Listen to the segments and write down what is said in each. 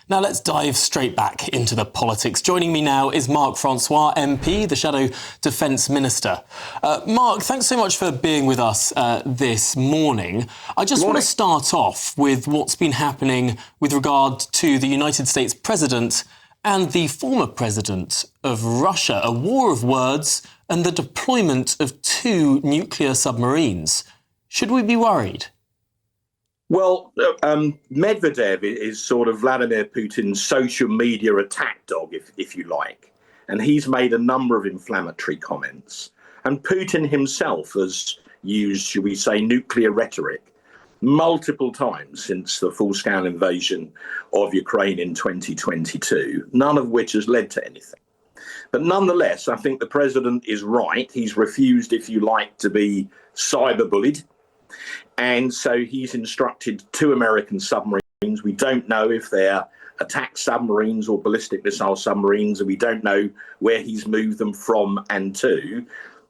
Now let's dive straight back into the politics. Joining me now is Mark Francois, MP, the Shadow Defence Minister. Mark, thanks so much for being with us this morning. I just want to start off with what's been happening with regard to the United States President and the former President of Russia, a war of words and the deployment of 2 nuclear submarines. Should we be worried? Well, Medvedev is sort of Vladimir Putin's social media attack dog, if you like. And he's made a number of inflammatory comments. And Putin himself has used, should we say, nuclear rhetoric multiple times since the full-scale invasion of Ukraine in 2022, none of which has led to anything. But nonetheless, I think the president is right. He's refused, if you like, to be cyberbullied. And so he's instructed 2 American submarines. We don't know if they're attack submarines or ballistic missile submarines, and we don't know where he's moved them from and to.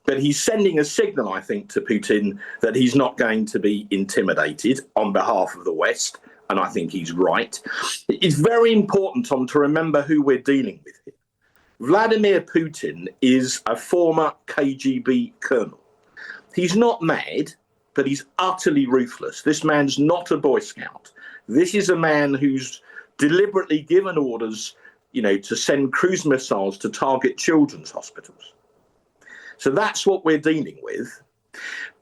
But he's sending a signal, I think, to Putin that he's not going to be intimidated on behalf of the West. And I think he's right. It's very important, Tom, to remember who we're dealing with here. Vladimir Putin is a former KGB colonel. He's not mad, but he's utterly ruthless. This man's not a Boy Scout. This is a man who's deliberately given orders, to send cruise missiles to target children's hospitals. So that's what we're dealing with.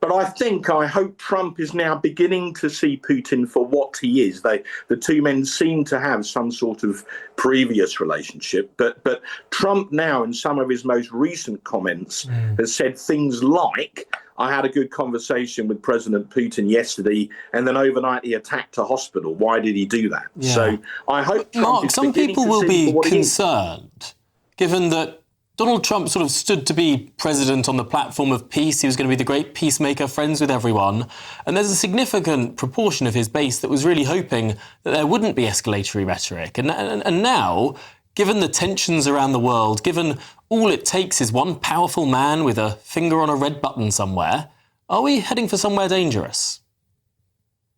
But I hope Trump is now beginning to see Putin for what he is. The 2 men seem to have some sort of previous relationship, but Trump now, in some of his most recent comments, has said things like, I had a good conversation with President Putin yesterday, and then overnight he attacked a hospital. Why did he do that? Yeah. So I hope Trump Mark, is some beginning people to will see be what concerned, given that Donald Trump sort of stood to be president on the platform of peace. He was going to be the great peacemaker, friends with everyone. And there's a significant proportion of his base that was really hoping that there wouldn't be escalatory rhetoric. And now, given the tensions around the world, given all it takes is one powerful man with a finger on a red button somewhere, are we heading for somewhere dangerous?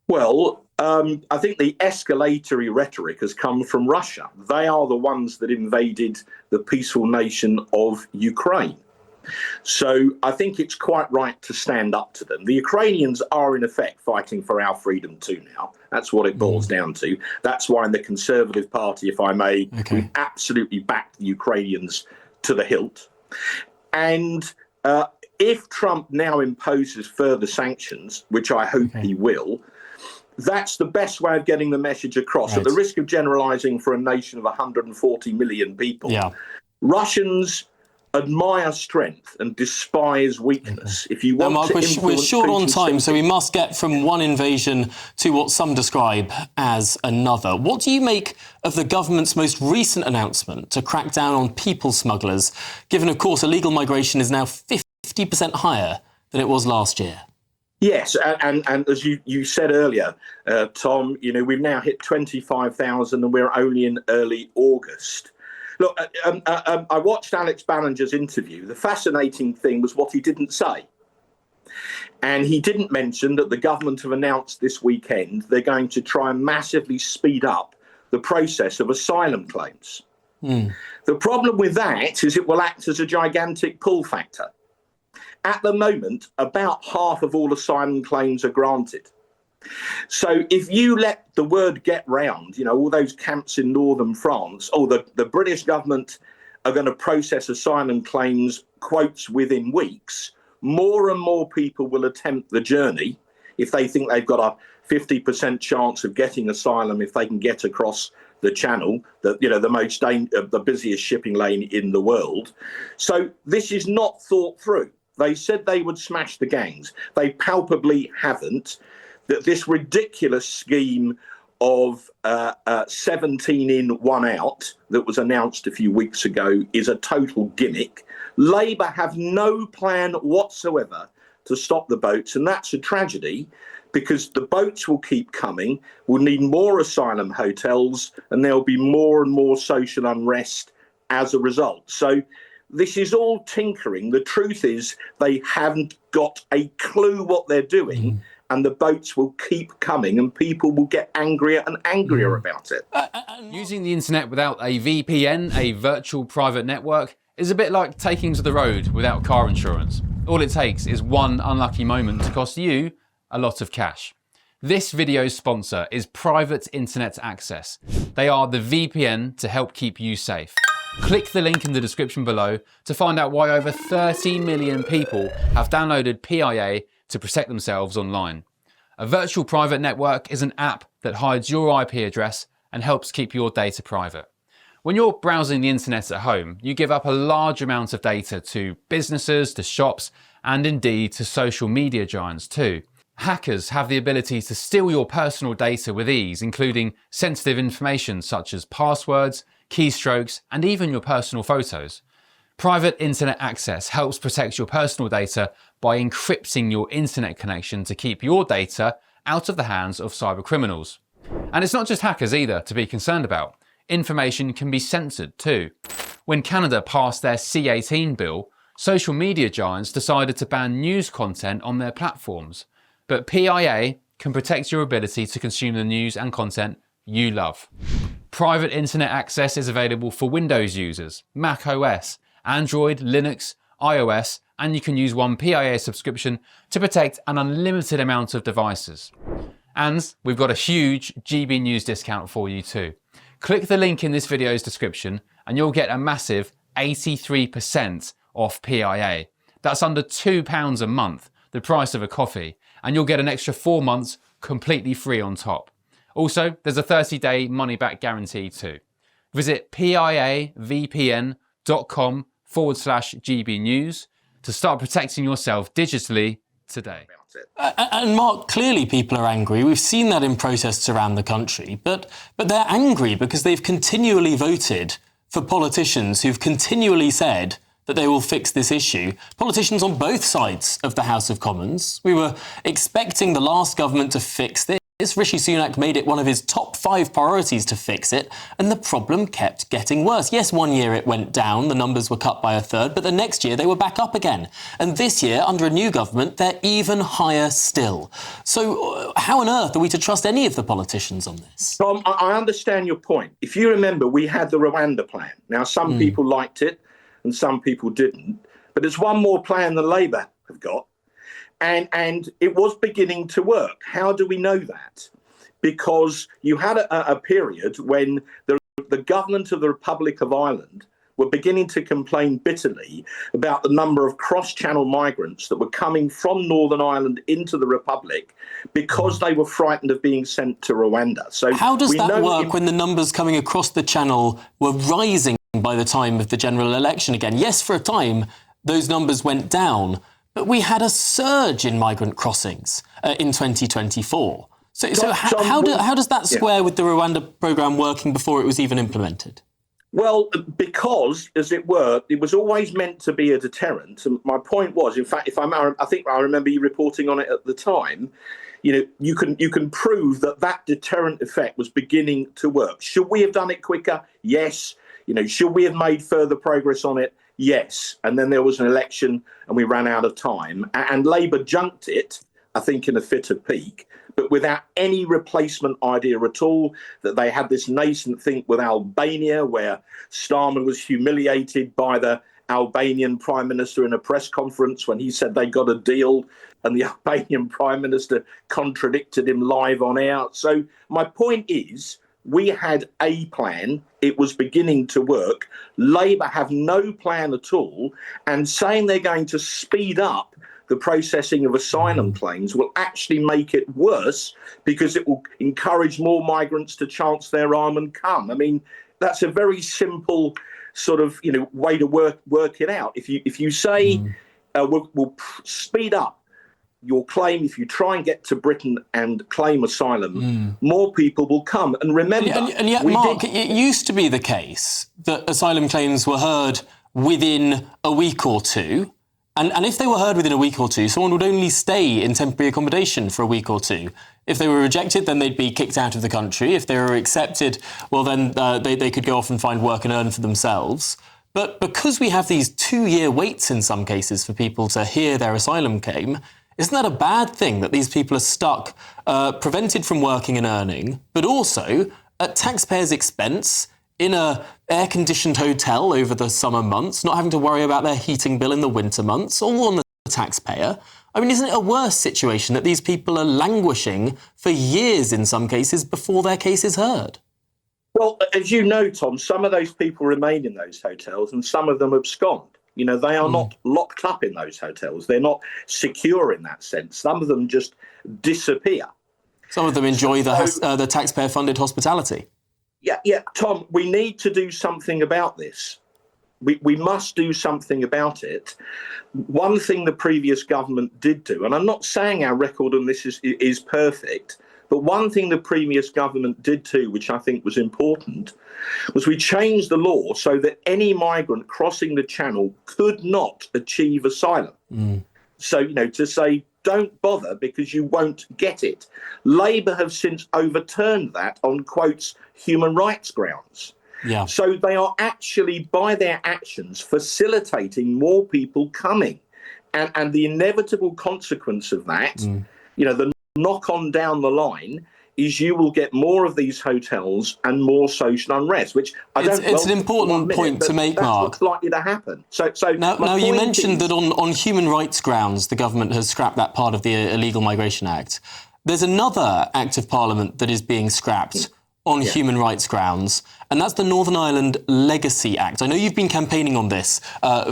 Well, I think the escalatory rhetoric has come from Russia. They are the ones that invaded the peaceful nation of Ukraine. So I think it's quite right to stand up to them. The Ukrainians are, in effect, fighting for our freedom too now. That's what it boils down to. That's why in the Conservative Party, if I may, we absolutely back the Ukrainians to the hilt. And if Trump now imposes further sanctions, which I hope he will, that's the best way of getting the message across. At the risk of generalising for a nation of 140 million people, Russians admire strength and despise weakness. If you want Mark, we're short on time, so we must get from one invasion to what some describe as another. What do you make of the government's most recent announcement to crack down on people smugglers, given, of course, illegal migration is now 50% higher than it was last year? Yes, and as you said earlier, Tom, we've now hit 25,000 and we're only in early August. Look, I watched Alex Ballinger's interview. The fascinating thing was what he didn't say. And he didn't mention that the government have announced this weekend they're going to try and massively speed up the process of asylum claims. The problem with that is it will act as a gigantic pull factor. At the moment, about half of all asylum claims are granted. So if you let the word get round, all those camps in northern France, the British government are going to process asylum claims, quotes, within weeks, more and more people will attempt the journey if they think they've got a 50% chance of getting asylum if they can get across the channel, the busiest shipping lane in the world. So this is not thought through. They said they would smash the gangs. They palpably haven't. That this ridiculous scheme of 17 in, 1 out that was announced a few weeks ago is a total gimmick. Labour have no plan whatsoever to stop the boats, and that's a tragedy because the boats will keep coming. We'll need more asylum hotels, and there'll be more and more social unrest as a result. So this is all tinkering. The truth is they haven't got a clue what they're doing. and the boats will keep coming and people will get angrier and angrier about it. Using the internet without a VPN, a virtual private network, is a bit like taking to the road without car insurance. All it takes is one unlucky moment to cost you a lot of cash. This video's sponsor is Private Internet Access. They are the VPN to help keep you safe. Click the link in the description below to find out why over 30 million people have downloaded PIA to protect themselves online. A virtual private network is an app that hides your IP address and helps keep your data private. When you're browsing the internet at home, you give up a large amount of data to businesses, to shops, and indeed to social media giants too. Hackers have the ability to steal your personal data with ease, including sensitive information such as passwords, keystrokes, and even your personal photos. Private Internet Access helps protect your personal data by encrypting your internet connection to keep your data out of the hands of cyber criminals. And it's not just hackers either to be concerned about. Information can be censored too. When Canada passed their C-18 bill, social media giants decided to ban news content on their platforms. But PIA can protect your ability to consume the news and content you love. Private Internet Access is available for Windows users, Mac OS, Android, Linux, iOS, and you can use one PIA subscription to protect an unlimited amount of devices. And we've got a huge GB News discount for you too. Click the link in this video's description and you'll get a massive 83% off PIA. That's under £2 a month, the price of a coffee, and you'll get an extra 4 months completely free on top. Also, there's a 30-day money-back guarantee too. Visit piavpn.com/GB News to start protecting yourself digitally today. And Mark, clearly people are angry. We've seen that in protests around the country, but they're angry because they've continually voted for politicians who've continually said that they will fix this issue. Politicians on both sides of the House of Commons. We were expecting the last government to fix this. Rishi Sunak made it one of his top 5 priorities to fix it, and the problem kept getting worse. Yes, one year it went down, the numbers were cut by a third, but the next year they were back up again. And this year, under a new government, they're even higher still. So how on earth are we to trust any of the politicians on this? Tom, I understand your point. If you remember, we had the Rwanda plan. Now, some people liked it and some people didn't, but it's one more plan than Labour have got. And it was beginning to work. How do we know that? Because you had a period when the government of the Republic of Ireland were beginning to complain bitterly about the number of cross-channel migrants that were coming from Northern Ireland into the Republic because they were frightened of being sent to Rwanda. So how does that work when the numbers coming across the channel were rising by the time of the general election again? Yes, for a time, those numbers went down. But we had a surge in migrant crossings in 2024. So how does that square with the Rwanda programme working before it was even implemented? Well, because, as it were, it was always meant to be a deterrent. And my point was, in fact, I think I remember you reporting on it at the time. You can prove that deterrent effect was beginning to work. Should we have done it quicker? Yes. Should we have made further progress on it? Yes. And then there was an election and we ran out of time. And Labour junked it, I think, in a fit of pique, but without any replacement idea at all. That they had this nascent thing with Albania, where Starmer was humiliated by the Albanian Prime Minister in a press conference when he said they got a deal, and the Albanian Prime Minister contradicted him live on air. So my point is, we had a plan. It was beginning to work. Labour have no plan at all, and saying they're going to speed up the processing of asylum claims will actually make it worse because it will encourage more migrants to chance their arm and come. I mean, that's a very simple sort of way to work it out. If you say we'll speed up your claim, if you try and get to Britain and claim asylum, more people will come. And remember... And yet, Mark, it used to be the case that asylum claims were heard within a week or two. And if they were heard within a week or two, someone would only stay in temporary accommodation for a week or two. If they were rejected, then they'd be kicked out of the country. If they were accepted, well, then they could go off and find work and earn for themselves. But because we have these 2-year waits in some cases for people to hear their asylum claim, Isn't that a bad thing that these people are stuck, prevented from working and earning, but also at taxpayers' expense in a air-conditioned hotel over the summer months, not having to worry about their heating bill in the winter months, all on the taxpayer? I mean, isn't it a worse situation that these people are languishing for years in some cases before their case is heard? Well, as you know, Tom, some of those people remain in those hotels and some of them abscond. You know, they are not locked up in those hotels. They're not secure in that sense. Some of them just disappear. Some of them enjoy the taxpayer-funded hospitality. Yeah, Tom, we need to do something about this. We must do something about it. One thing the previous government did do, and I'm not saying our record on this is perfect, but one thing the previous government did do, which I think was important, was we changed the law so that any migrant crossing the channel could not achieve asylum. So, you know, to say, don't bother because you won't get it. Labour have since overturned that on, quotes, human rights grounds. Yeah. So they are actually, by their actions, facilitating more people coming. And the inevitable consequence of that, you know, the knock on down the line is you will get more of these hotels and more social unrest, which it's an important point to make, Mark. That's what's likely to happen. So now you mentioned that on human rights grounds, the government has scrapped that part of the Illegal Migration Act. There's another Act of Parliament that is being scrapped on human rights grounds, and that's the Northern Ireland Legacy Act. I know you've been campaigning on this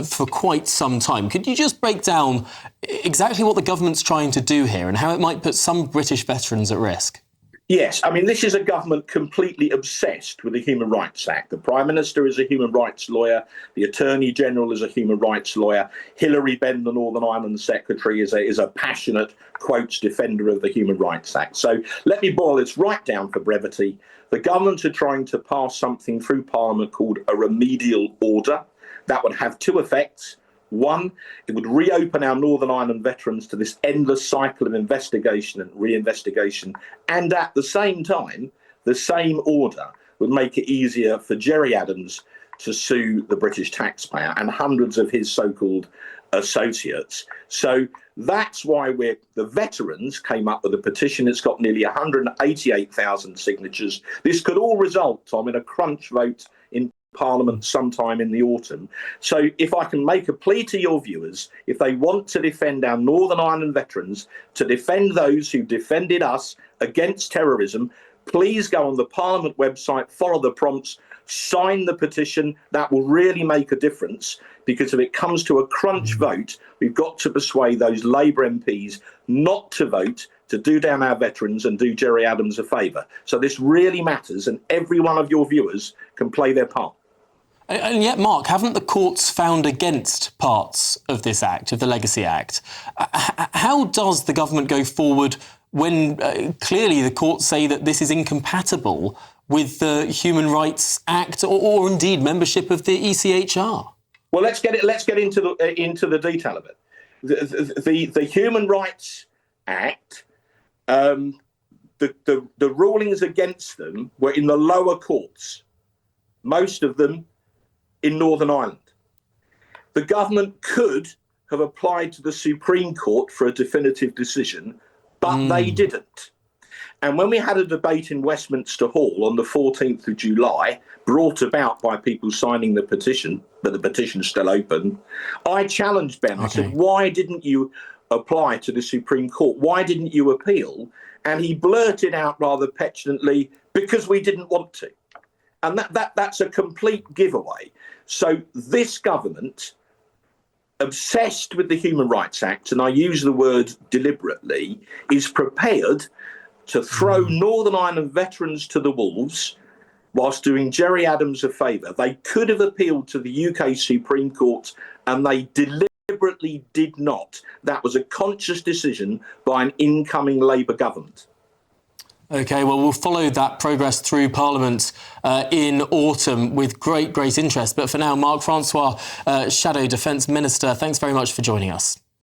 for quite some time. Could you just break down exactly what the government's trying to do here and how it might put some British veterans at risk? Yes, I mean, this is a government completely obsessed with the Human Rights Act. The Prime Minister is a human rights lawyer. The Attorney General is a human rights lawyer. Hilary Benn, the Northern Ireland Secretary, is a passionate, quotes, defender of the Human Rights Act. So let me boil this right down for brevity. The government are trying to pass something through Parliament called a remedial order. That would have two effects. One, it would reopen our Northern Ireland veterans to this endless cycle of investigation and reinvestigation. And at the same time, the same order would make it easier for Gerry Adams to sue the British taxpayer and hundreds of his so-called associates. So that's why the veterans came up with a petition. It's got nearly 188,000 signatures. This could all result, Tom, in a crunch vote in Parliament sometime in the autumn. So if I can make a plea to your viewers, if they want to defend our Northern Ireland veterans, to defend those who defended us against terrorism, please go on the Parliament website, follow the prompts, sign the petition. That will really make a difference, because if it comes to a crunch vote, we've got to persuade those Labour MPs not to vote, to do down our veterans and do Gerry Adams a favour. So this really matters, and every one of your viewers can play their part. And yet, Mark, haven't the courts found against parts of this Act, of the Legacy Act? How does the government go forward when clearly the courts say that this is incompatible with the Human Rights Act or indeed membership of the ECHR? Well, let's get into the detail of it. The Human Rights Act, the rulings against them were in the lower courts, most of them in Northern Ireland. The government could have applied to the Supreme Court for a definitive decision, but they didn't. And when we had a debate in Westminster Hall on the 14th of July, brought about by people signing the petition, but the petition's still open, I challenged Ben. I said, why didn't you apply to the Supreme Court? Why didn't you appeal? And he blurted out rather petulantly, because we didn't want to. And that's a complete giveaway. So this government, obsessed with the Human Rights Act, and I use the word deliberately, is prepared to throw Northern Ireland veterans to the wolves whilst doing Gerry Adams a favour. They could have appealed to the UK Supreme Court, and they deliberately did not. That was a conscious decision by an incoming Labour government. OK, well, we'll follow that progress through Parliament in autumn with great interest. But for now, Mark Francois, Shadow Defence Minister, thanks very much for joining us.